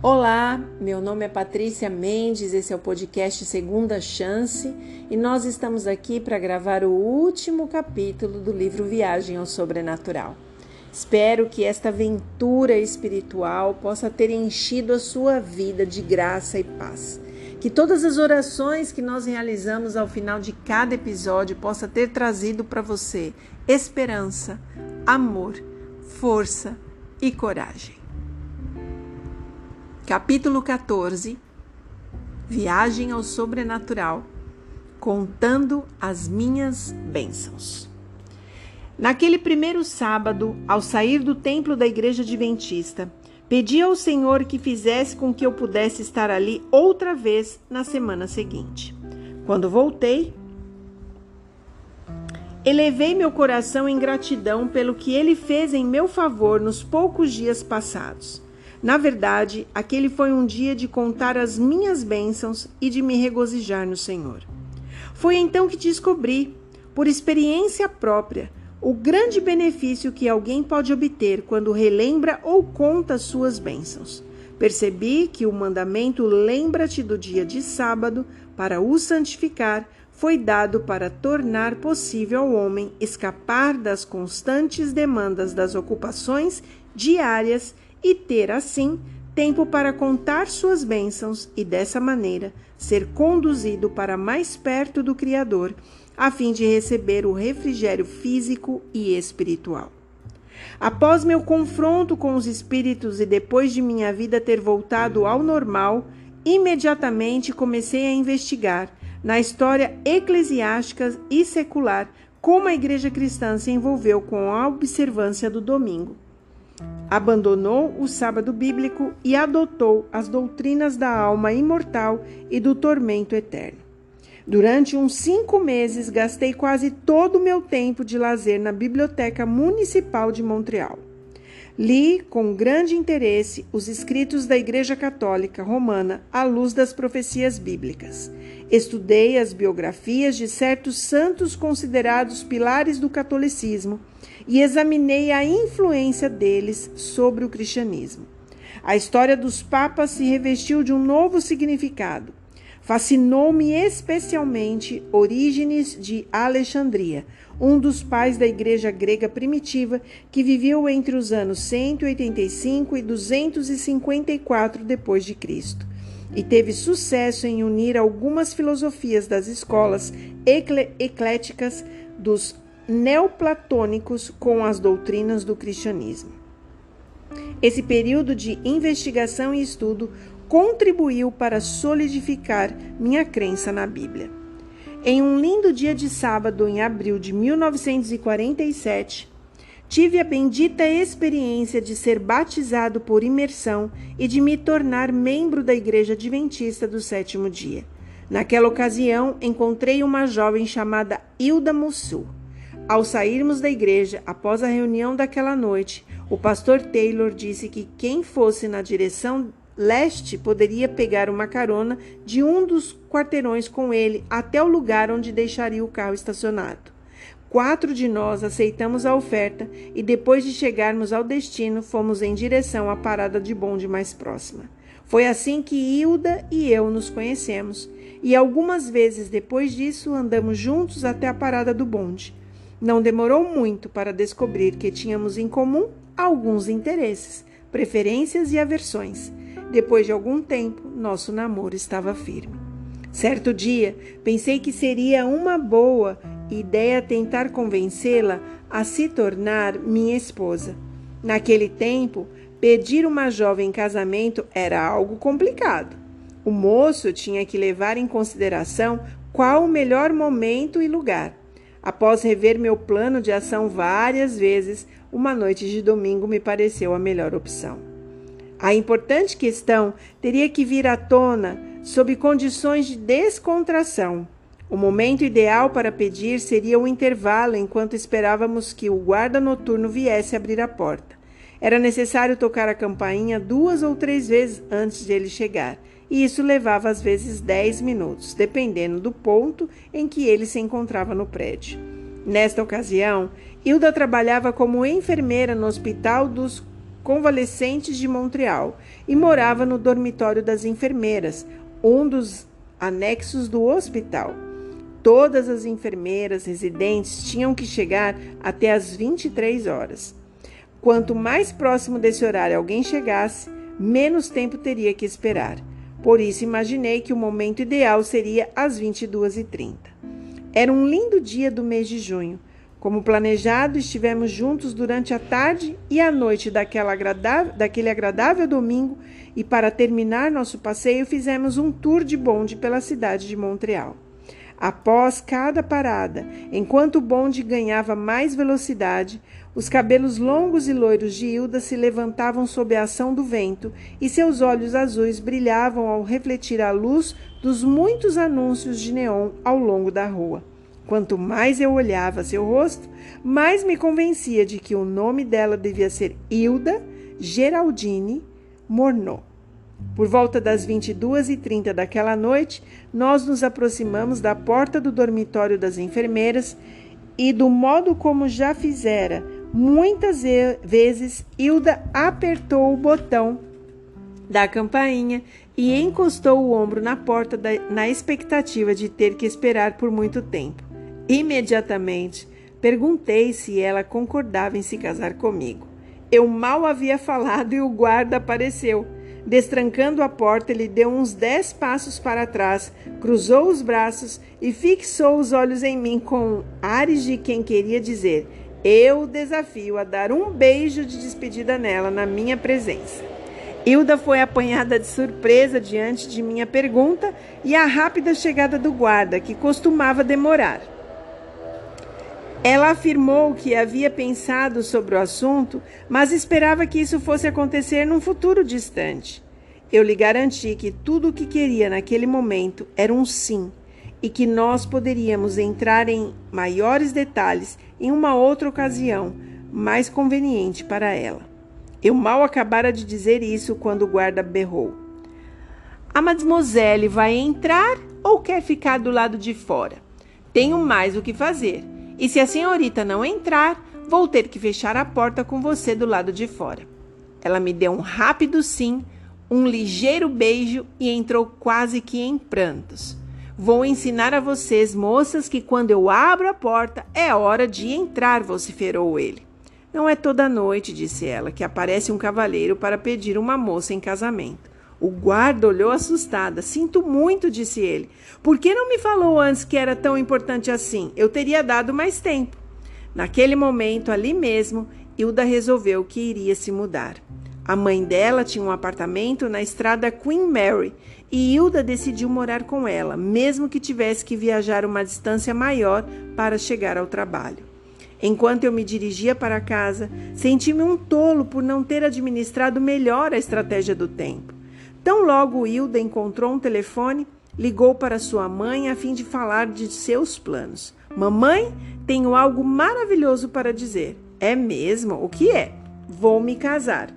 Olá, meu nome é Patrícia Mendes, esse é o podcast Segunda Chance e nós estamos aqui para gravar o último capítulo do livro Viagem ao Sobrenatural. Espero que esta aventura espiritual possa ter enchido a sua vida de graça e paz. Que todas as orações que nós realizamos ao final de cada episódio possa ter trazido para você esperança, amor, força e coragem. Capítulo 14. Viagem ao Sobrenatural, contando as minhas bênçãos. Naquele primeiro sábado, ao sair do templo da igreja adventista, pedi ao Senhor que fizesse com que eu pudesse estar ali outra vez na semana seguinte. Quando voltei, elevei meu coração em gratidão pelo que Ele fez em meu favor nos poucos dias passados. Na verdade, aquele foi um dia de contar as minhas bênçãos e de me regozijar no Senhor. Foi então que descobri, por experiência própria, o grande benefício que alguém pode obter quando relembra ou conta suas bênçãos. Percebi que o mandamento "lembra-te do dia de sábado" para o santificar foi dado para tornar possível ao homem escapar das constantes demandas das ocupações diárias e ter, assim, tempo para contar suas bênçãos e, dessa maneira, ser conduzido para mais perto do Criador, a fim de receber o refrigério físico e espiritual. Após meu confronto com os espíritos e depois de minha vida ter voltado ao normal, imediatamente comecei a investigar, na história eclesiástica e secular, como a igreja cristã se envolveu com a observância do domingo. Abandonou o sábado bíblico e adotou as doutrinas da alma imortal e do tormento eterno. Durante uns 5 meses, gastei quase todo o meu tempo de lazer na Biblioteca Municipal de Montreal. Li com grande interesse os escritos da Igreja Católica Romana à luz das profecias bíblicas. Estudei as biografias de certos santos considerados pilares do catolicismo e examinei a influência deles sobre o cristianismo. A história dos papas se revestiu de um novo significado. Fascinou-me especialmente Orígenes de Alexandria, um dos pais da igreja grega primitiva que viveu entre os anos 185 e 254 d.C. e teve sucesso em unir algumas filosofias das escolas ecléticas dos neoplatônicos com as doutrinas do cristianismo. Esse período de investigação e estudo contribuiu para solidificar minha crença na Bíblia. Em um lindo dia de sábado, em abril de 1947, tive a bendita experiência de ser batizado por imersão e de me tornar membro da Igreja Adventista do Sétimo Dia. Naquela ocasião, encontrei uma jovem chamada Hilda Mussu. Ao sairmos da igreja, após a reunião daquela noite, o pastor Taylor disse que quem fosse na direção leste poderia pegar uma carona de um dos quarteirões com ele até o lugar onde deixaria o carro estacionado. 4 de nós aceitamos a oferta e depois de chegarmos ao destino, fomos em direção à parada de bonde mais próxima. Foi assim que Hilda e eu nos conhecemos e algumas vezes depois disso andamos juntos até a parada do bonde. Não demorou muito para descobrir que tínhamos em comum alguns interesses, preferências e aversões. Depois de algum tempo, nosso namoro estava firme. Certo dia, pensei que seria uma boa ideia tentar convencê-la a se tornar minha esposa. Naquele tempo, pedir uma jovem em casamento era algo complicado. O moço tinha que levar em consideração qual o melhor momento e lugar. Após rever meu plano de ação várias vezes, uma noite de domingo me pareceu a melhor opção. A importante questão teria que vir à tona sob condições de descontração. O momento ideal para pedir seria o intervalo enquanto esperávamos que o guarda noturno viesse abrir a porta. Era necessário tocar a campainha 2 ou 3 vezes antes de ele chegar, e isso levava às vezes 10 minutos, dependendo do ponto em que ele se encontrava no prédio. Nesta ocasião, Hilda trabalhava como enfermeira no Hospital dos convalescentes de Montreal e morava no dormitório das enfermeiras, um dos anexos do hospital. Todas as enfermeiras residentes tinham que chegar até às 23 horas. Quanto mais próximo desse horário alguém chegasse, menos tempo teria que esperar. Por isso imaginei que o momento ideal seria às 22h30. Era um lindo dia do mês de junho. Como planejado, estivemos juntos durante a tarde e a noite daquele agradável domingo e, para terminar nosso passeio, fizemos um tour de bonde pela cidade de Montreal. Após cada parada, enquanto o bonde ganhava mais velocidade, os cabelos longos e loiros de Hilda se levantavam sob a ação do vento e seus olhos azuis brilhavam ao refletir a luz dos muitos anúncios de neon ao longo da rua. Quanto mais eu olhava seu rosto, mais me convencia de que o nome dela devia ser Hilda Geraldine Morneau. Por volta das 22h30 daquela noite, nós nos aproximamos da porta do dormitório das enfermeiras e, do modo como já fizera muitas vezes, Hilda apertou o botão da campainha e encostou o ombro na porta na expectativa de ter que esperar por muito tempo. Imediatamente, perguntei se ela concordava em se casar comigo. Eu mal havia falado e o guarda apareceu. Destrancando a porta, ele deu uns 10 passos para trás, cruzou os braços e fixou os olhos em mim com ares de quem queria dizer: eu o desafio a dar um beijo de despedida nela na minha presença. Hilda foi apanhada de surpresa diante de minha pergunta e a rápida chegada do guarda, que costumava demorar. Ela afirmou que havia pensado sobre o assunto, mas esperava que isso fosse acontecer num futuro distante. Eu lhe garanti que tudo o que queria naquele momento era um sim, e que nós poderíamos entrar em maiores detalhes em uma outra ocasião, mais conveniente para ela. Eu mal acabara de dizer isso quando o guarda berrou: "A mademoiselle vai entrar ou quer ficar do lado de fora? Tenho mais o que fazer. E se a senhorita não entrar, vou ter que fechar a porta com você do lado de fora." Ela me deu um rápido sim, um ligeiro beijo e entrou quase que em prantos. "Vou ensinar a vocês, moças, que quando eu abro a porta é hora de entrar", vociferou ele. "Não é toda noite", disse ela, "que aparece um cavalheiro para pedir uma moça em casamento." O guarda olhou assustada. "Sinto muito", disse ele. "Por que não me falou antes que era tão importante assim? Eu teria dado mais tempo." Naquele momento, ali mesmo, Hilda resolveu que iria se mudar. A mãe dela tinha um apartamento na estrada Queen Mary e Hilda decidiu morar com ela, mesmo que tivesse que viajar uma distância maior para chegar ao trabalho. Enquanto eu me dirigia para casa, senti-me um tolo por não ter administrado melhor a estratégia do tempo. Tão logo Hilda encontrou um telefone, ligou para sua mãe a fim de falar de seus planos. "Mamãe, tenho algo maravilhoso para dizer." "É mesmo? O que é?" "Vou me casar."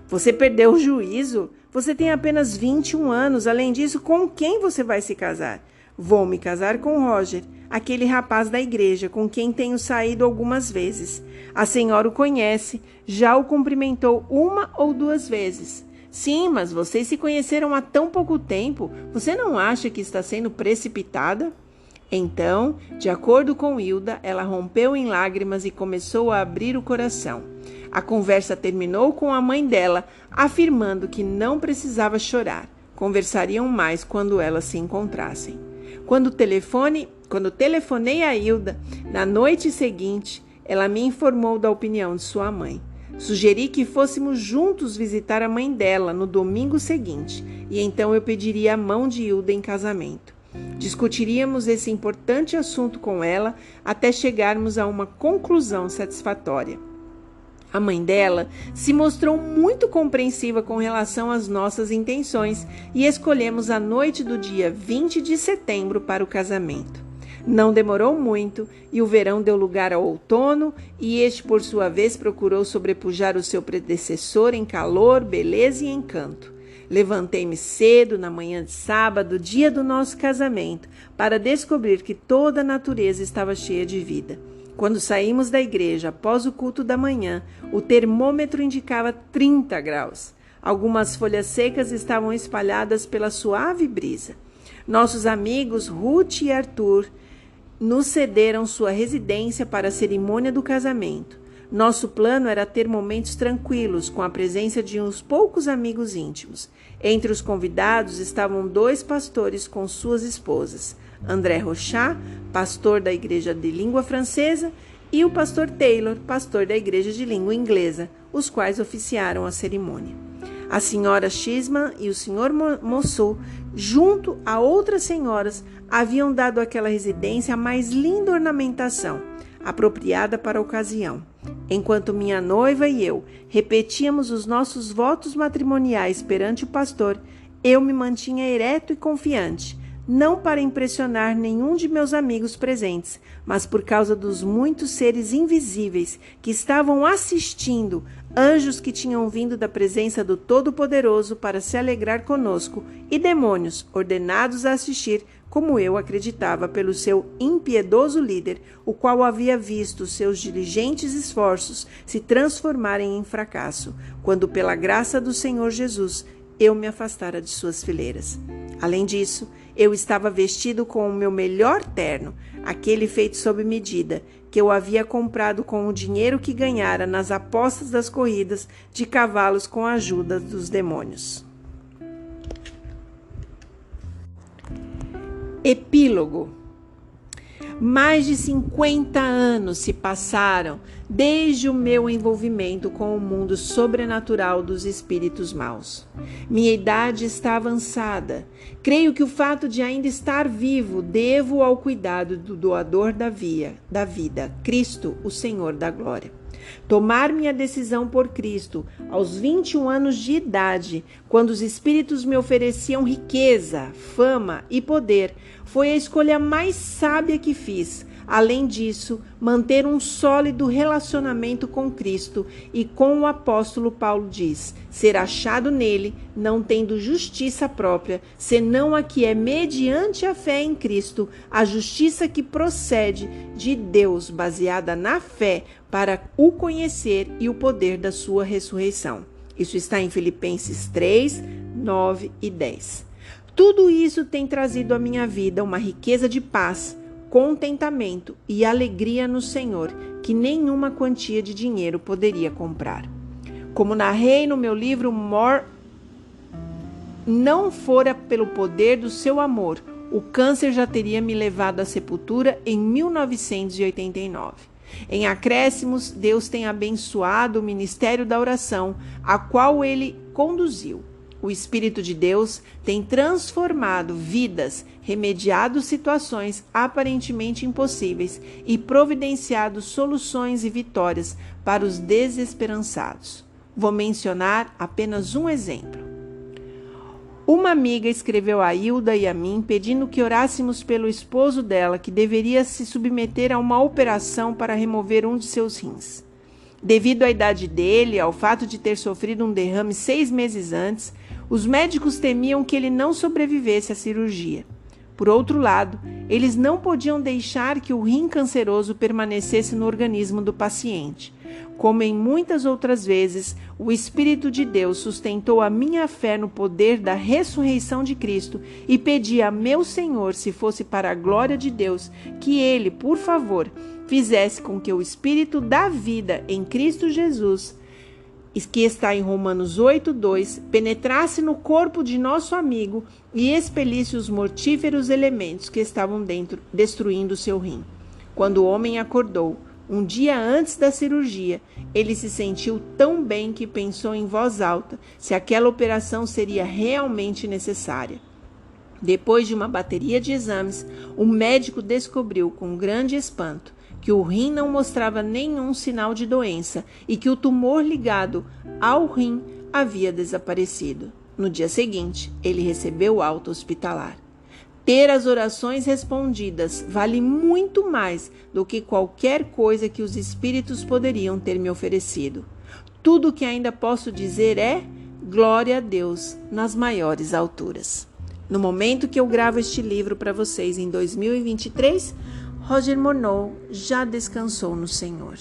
"Você perdeu o juízo? Você tem apenas 21 anos. Além disso, com quem você vai se casar?" "Vou me casar com Roger, aquele rapaz da igreja com quem tenho saído algumas vezes. A senhora o conhece, já o cumprimentou 1 ou 2 vezes." "Sim, mas vocês se conheceram há tão pouco tempo. Você não acha que está sendo precipitada?" Então, de acordo com Hilda, ela rompeu em lágrimas e começou a abrir o coração. A conversa terminou com a mãe dela, afirmando que não precisava chorar. Conversariam mais quando elas se encontrassem. Quando telefonei a Hilda, na noite seguinte, ela me informou da opinião de sua mãe. Sugeri que fôssemos juntos visitar a mãe dela no domingo seguinte, e então eu pediria a mão de Hilda em casamento. Discutiríamos esse importante assunto com ela até chegarmos a uma conclusão satisfatória. A mãe dela se mostrou muito compreensiva com relação às nossas intenções e escolhemos a noite do dia 20 de setembro para o casamento. Não demorou muito e o verão deu lugar ao outono, e este, por sua vez, procurou sobrepujar o seu predecessor em calor, beleza e encanto. Levantei-me cedo na manhã de sábado, dia do nosso casamento, para descobrir que toda a natureza estava cheia de vida. Quando saímos da igreja após o culto da manhã, o termômetro indicava 30 graus. Algumas folhas secas estavam espalhadas pela suave brisa. Nossos amigos Ruth e Arthur nos cederam sua residência para a cerimônia do casamento. Nosso plano era ter momentos tranquilos, com a presença de uns poucos amigos íntimos. Entre os convidados estavam 2 pastores com suas esposas, André Rochat, pastor da igreja de língua francesa, e o pastor Taylor, pastor da igreja de língua inglesa, os quais oficiaram a cerimônia. A senhora Chisman e o senhor Mossou, junto a outras senhoras, haviam dado àquela residência a mais linda ornamentação, apropriada para a ocasião. Enquanto minha noiva e eu repetíamos os nossos votos matrimoniais perante o pastor, eu me mantinha ereto e confiante, não para impressionar nenhum de meus amigos presentes, mas por causa dos muitos seres invisíveis que estavam assistindo, anjos que tinham vindo da presença do Todo-Poderoso para se alegrar conosco, e demônios ordenados a assistir, como eu acreditava, pelo seu impiedoso líder, o qual havia visto seus diligentes esforços se transformarem em fracasso, quando pela graça do Senhor Jesus eu me afastara de suas fileiras. Além disso, eu estava vestido com o meu melhor terno, aquele feito sob medida, que eu havia comprado com o dinheiro que ganhara nas apostas das corridas de cavalos com a ajuda dos demônios. Epílogo. Mais de 50 anos se passaram desde o meu envolvimento com o mundo sobrenatural dos espíritos maus. Minha idade está avançada. Creio que o fato de ainda estar vivo devo ao cuidado do doador da vida, Cristo, o Senhor da glória. Tomar minha decisão por Cristo aos 21 anos de idade, quando os espíritos me ofereciam riqueza, fama e poder, foi a escolha mais sábia que fiz. Além disso, manter um sólido relacionamento com Cristo e com o apóstolo Paulo diz, ser achado nele, não tendo justiça própria, senão a que é mediante a fé em Cristo, a justiça que procede de Deus, baseada na fé, para o conhecer e o poder da sua ressurreição. Isso está em Filipenses 3, 9 e 10. Tudo isso tem trazido à minha vida uma riqueza de paz, contentamento e alegria no Senhor, que nenhuma quantia de dinheiro poderia comprar. Como narrei no meu livro não fora pelo poder do seu amor, o câncer já teria me levado à sepultura em 1989. Em acréscimos, Deus tem abençoado o ministério da oração, a qual ele conduziu. O Espírito de Deus tem transformado vidas, remediado situações aparentemente impossíveis e providenciado soluções e vitórias para os desesperançados. Vou mencionar apenas um exemplo. Uma amiga escreveu a Hilda e a mim pedindo que orássemos pelo esposo dela, que deveria se submeter a uma operação para remover um de seus rins. Devido à idade dele e ao fato de ter sofrido um derrame 6 meses antes, os médicos temiam que ele não sobrevivesse à cirurgia. Por outro lado, eles não podiam deixar que o rim canceroso permanecesse no organismo do paciente. Como em muitas outras vezes, o Espírito de Deus sustentou a minha fé no poder da ressurreição de Cristo e pedi a meu Senhor, se fosse para a glória de Deus, que ele, por favor, fizesse com que o Espírito da vida em Cristo Jesus, que está em Romanos 8:2, penetrasse no corpo de nosso amigo e expelisse os mortíferos elementos que estavam dentro, destruindo seu rim. Quando o homem acordou, um dia antes da cirurgia, ele se sentiu tão bem que pensou em voz alta se aquela operação seria realmente necessária. Depois de uma bateria de exames, o médico descobriu com grande espanto que o rim não mostrava nenhum sinal de doença e que o tumor ligado ao rim havia desaparecido. No dia seguinte, ele recebeu alta hospitalar. Ter as orações respondidas vale muito mais do que qualquer coisa que os espíritos poderiam ter me oferecido. Tudo o que ainda posso dizer é glória a Deus nas maiores alturas. No momento que eu gravo este livro para vocês em 2023, Roger Monod já descansou no Senhor.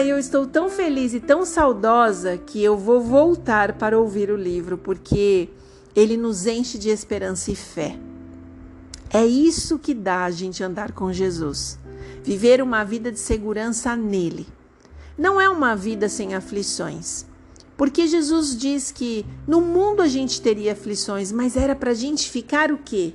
Eu estou tão feliz e tão saudosa que eu vou voltar para ouvir o livro, porque ele nos enche de esperança e fé. É isso que dá a gente andar com Jesus. Viver uma vida de segurança nele. Não é uma vida sem aflições. Porque Jesus diz que no mundo a gente teria aflições, mas era para a gente ficar o quê?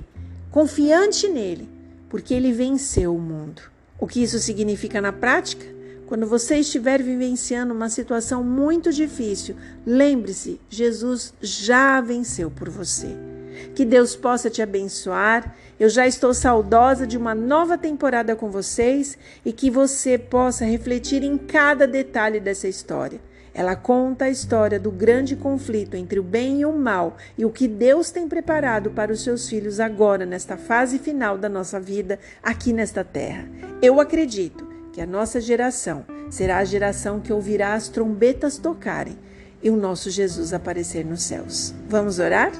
Confiante nele, porque ele venceu o mundo. O que isso significa na prática? Quando você estiver vivenciando uma situação muito difícil, lembre-se, Jesus já venceu por você. Que Deus possa te abençoar. Eu já estou saudosa de uma nova temporada com vocês e que você possa refletir em cada detalhe dessa história. Ela conta a história do grande conflito entre o bem e o mal e o que Deus tem preparado para os seus filhos agora, nesta fase final da nossa vida, aqui nesta terra. Eu acredito que a nossa geração será a geração que ouvirá as trombetas tocarem e o nosso Jesus aparecer nos céus. Vamos orar?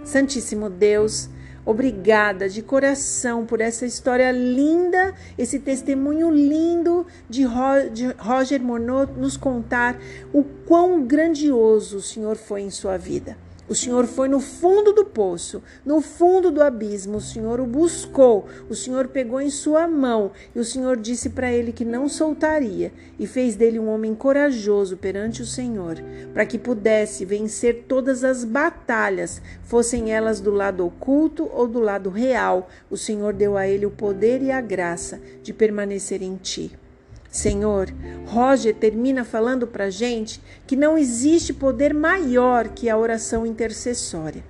Santíssimo Deus, obrigada de coração por essa história linda, esse testemunho lindo de Roger Monod nos contar o quão grandioso o Senhor foi em sua vida. O Senhor foi no fundo do poço, no fundo do abismo, o Senhor o buscou, o Senhor pegou em sua mão e o Senhor disse para ele que não soltaria e fez dele um homem corajoso perante o Senhor, para que pudesse vencer todas as batalhas, fossem elas do lado oculto ou do lado real. O Senhor deu a ele o poder e a graça de permanecer em ti. Senhor, Roger termina falando para a gente que não existe poder maior que a oração intercessória.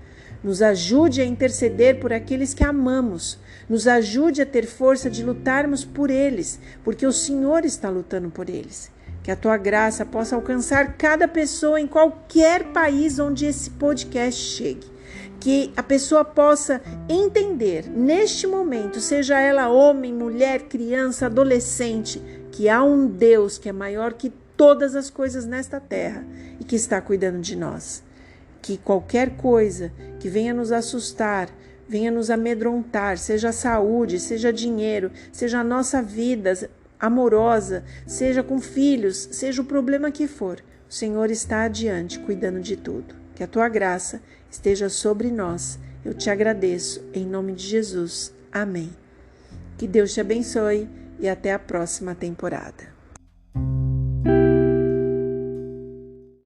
Nos ajude a interceder por aqueles que amamos. Nos ajude a ter força de lutarmos por eles, porque o Senhor está lutando por eles. Que a tua graça possa alcançar cada pessoa em qualquer país onde esse podcast chegue. Que a pessoa possa entender, neste momento, seja ela homem, mulher, criança, adolescente, que há um Deus que é maior que todas as coisas nesta terra e que está cuidando de nós. Que qualquer coisa que venha nos assustar, venha nos amedrontar, seja saúde, seja dinheiro, seja a nossa vida amorosa, seja com filhos, seja o problema que for, o Senhor está adiante cuidando de tudo. Que a tua graça esteja sobre nós. Eu te agradeço em nome de Jesus. Amém. Que Deus te abençoe e até a próxima temporada.